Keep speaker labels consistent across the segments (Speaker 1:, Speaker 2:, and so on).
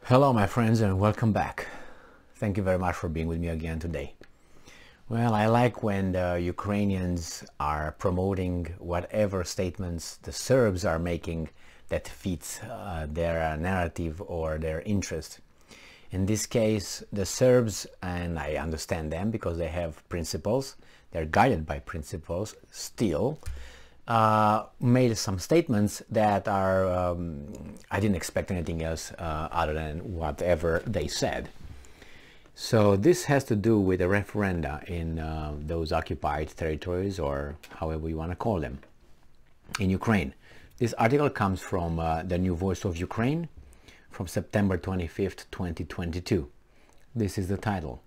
Speaker 1: Hello my friends and welcome back. Thank you very much for being with me again today. Well, I like when the Ukrainians are promoting whatever statements the Serbs are making that fits their narrative or their interest. In this case, the Serbs, and I understand them because they have principles, they're guided by principles, still made some statements that are, I didn't expect anything else other than whatever they said. So this has to do with a referenda in those occupied territories, or however you want to call them, in Ukraine. This article comes from the New Voice of Ukraine from September 25th, 2022. This is the title.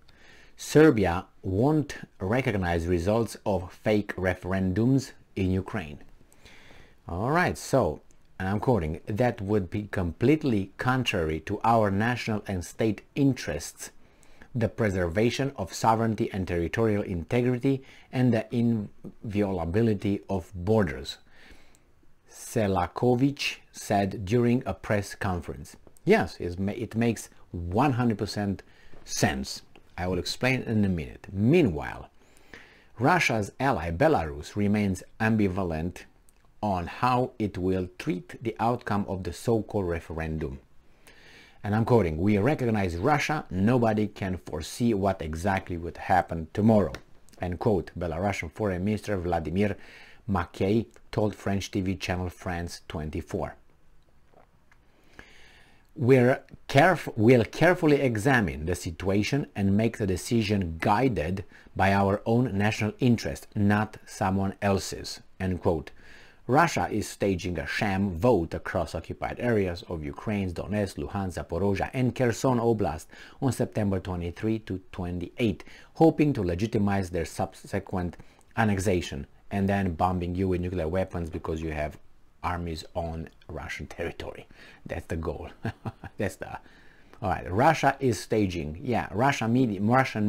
Speaker 1: Serbia won't recognize results of fake referendums in Ukraine. All right, so, and I'm quoting, that would be completely contrary to our national and state interests, the preservation of sovereignty and territorial integrity, and the inviolability of borders, Selakovic said during a press conference. Yes, it makes 100% sense. I will explain in a minute. Meanwhile, Russia's ally Belarus remains ambivalent on how it will treat the outcome of the so-called referendum. And I'm quoting, "We recognize Russia. Nobody can foresee what exactly would happen tomorrow." End quote. Belarusian Foreign Minister Vladimir Mackay told French TV channel France 24. We'll carefully examine the situation and make the decision guided by our own national interest, not someone else's. End quote. Russia is staging a sham vote across occupied areas of Ukraine's Donetsk, Luhansk, Zaporozhye and Kherson Oblast on September 23 to 28, hoping to legitimize their subsequent annexation and then bombing you with nuclear weapons because you have armies on Russian territory. That's the goal. That's the... All right, Russia is staging. Yeah, Russian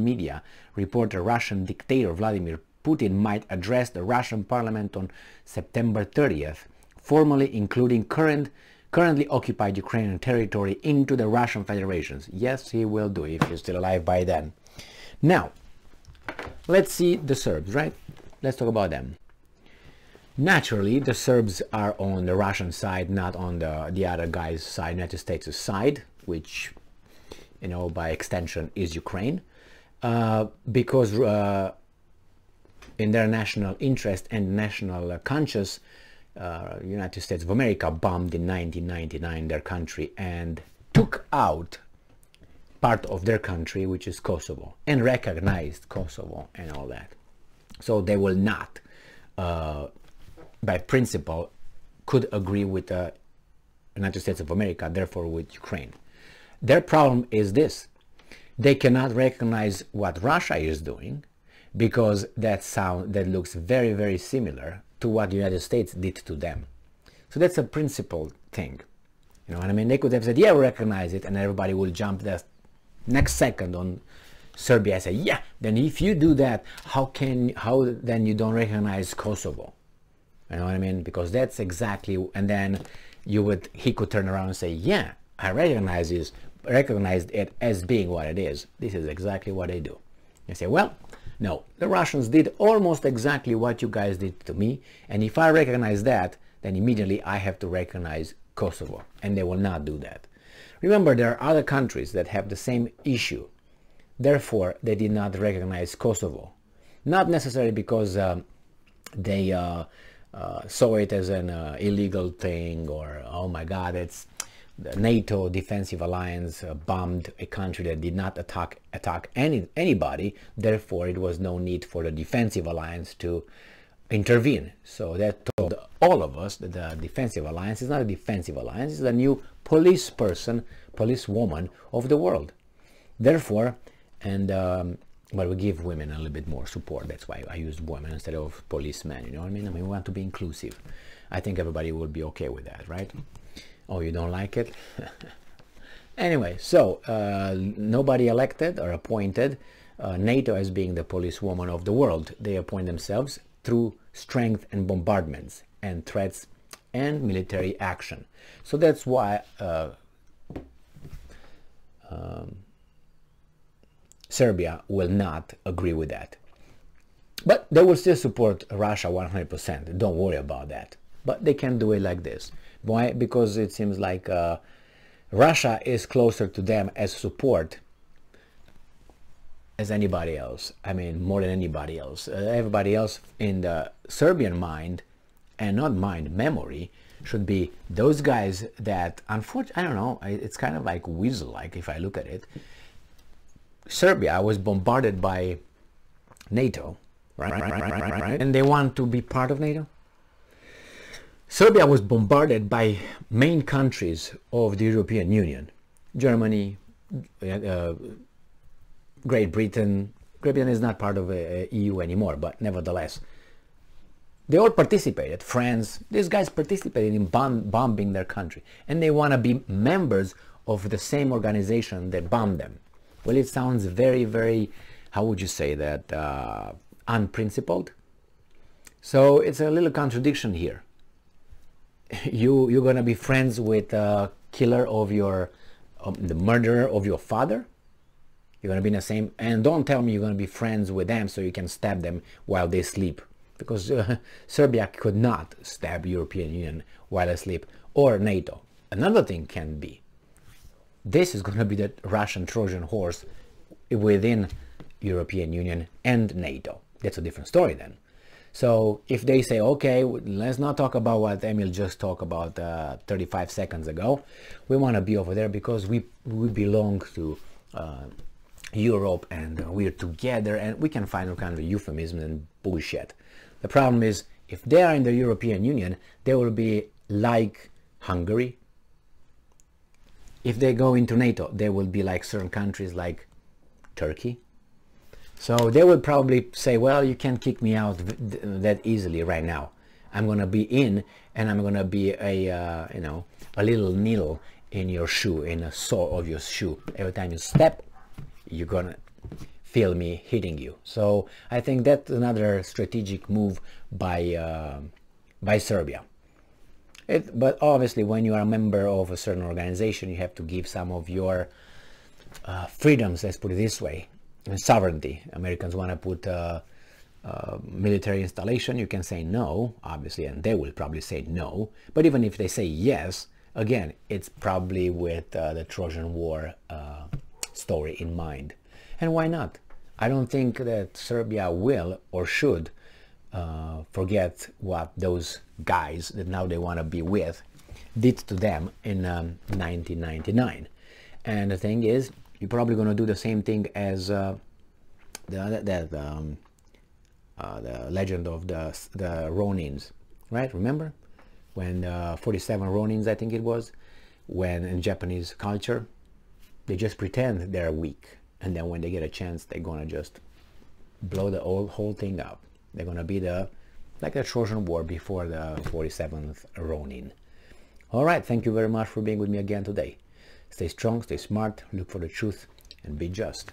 Speaker 1: media report a Russian dictator Vladimir Putin might address the Russian parliament on September 30th, formally including currently occupied Ukrainian territory into the Russian Federation. Yes, he will do if he's still alive by then. Now, let's see the Serbs, right? Let's talk about them. Naturally, the Serbs are on the Russian side, not on the other guy's side, United States' side, which, you know, by extension is Ukraine, because in their national interest and national conscience, United States of America bombed in 1999 their country and took out part of their country, which is Kosovo, and recognized Kosovo and all that. So they will not, by principle, could agree with the United States of America, therefore with Ukraine. Their problem is this: they cannot recognize what Russia is doing, because that looks very, very similar to what the United States did to them. So that's a principle thing. You know what I mean? They could have said, yeah, we recognize it, and everybody will jump the next second on Serbia and say, yeah, then if you do that, how then you don't recognize Kosovo? You know what I mean? Because that's exactly, and then he could turn around and say, yeah, I recognized it as being what it is. This is exactly what they do. You say, well, no, the Russians did almost exactly what you guys did to me, and if I recognize that, then immediately I have to recognize Kosovo, and they will not do that. Remember, there are other countries that have the same issue. Therefore, they did not recognize Kosovo. Not necessarily because they saw it as an illegal thing, or, oh my God, it's the NATO defensive alliance bombed a country that did not attack anybody. Therefore, it was no need for the defensive alliance to intervene. So that told all of us that the defensive alliance is not a defensive alliance. It's a new policewoman of the world. Therefore, but we give women a little bit more support. That's why I used women instead of policemen. You know what I mean? I mean, we want to be inclusive. I think everybody will be okay with that, right? Oh, you don't like it? Anyway, so nobody elected or appointed NATO as being the policewoman of the world. They appoint themselves through strength and bombardments and threats and military action. So that's why Serbia will not agree with that. But they will still support Russia 100%. Don't worry about that. But they can't do it like this. Why? Because it seems like Russia is closer to them as support as anybody else. I mean, more than anybody else. Everybody else in the Serbian mind, and not mind, memory, should be those guys that, unfortunately, I don't know, it's kind of like weasel-like if I look at it. Serbia was bombarded by NATO, right? And they want to be part of NATO. Serbia was bombarded by main countries of the European Union. Germany, Great Britain. Great Britain is not part of the EU anymore, but nevertheless. They all participated. France, these guys participated in bombing their country. And they want to be members of the same organization that bombed them. Well, it sounds very, very, how would you say that, unprincipled. So it's a little contradiction here. You're going to be friends with the killer of your, the murderer of your father? You're going to be in the same, and don't tell me you're going to be friends with them so you can stab them while they sleep. Because Serbia could not stab European Union while asleep, or NATO. Another thing can be, this is going to be the Russian Trojan horse within European Union and NATO. That's a different story then. So if they say, okay, let's not talk about what Emil just talked about 35 seconds ago. We want to be over there because we belong to Europe and we're together, and we can find all kinds of euphemism and bullshit. The problem is, if they are in the European Union, they will be like Hungary. If they go into NATO, they will be like certain countries like Turkey. So they will probably say, well, you can't kick me out that easily right now. I'm going to be in, and I'm going to be a, you know, a little needle in your shoe, in a sole of your shoe. Every time you step, you're going to feel me hitting you. So I think that's another strategic move by Serbia. But obviously, when you are a member of a certain organization, you have to give some of your freedoms, let's put it this way, sovereignty. Americans want to put military installation. You can say no, obviously, and they will probably say no. But even if they say yes, again, it's probably with the Trojan War story in mind. And why not? I don't think that Serbia will or should forget what those guys that now they want to be with did to them in 1999. And the thing is, you're probably going to do the same thing as the legend of the Ronins, right? Remember when 47 Ronins, I think it was, when in Japanese culture they just pretend they're weak, and then when they get a chance, they're gonna just blow the whole thing up. They're gonna be like the Trojan War before the 47th Ronin. All right, thank you very much for being with me again today. Stay strong, stay smart, look for the truth, and be just.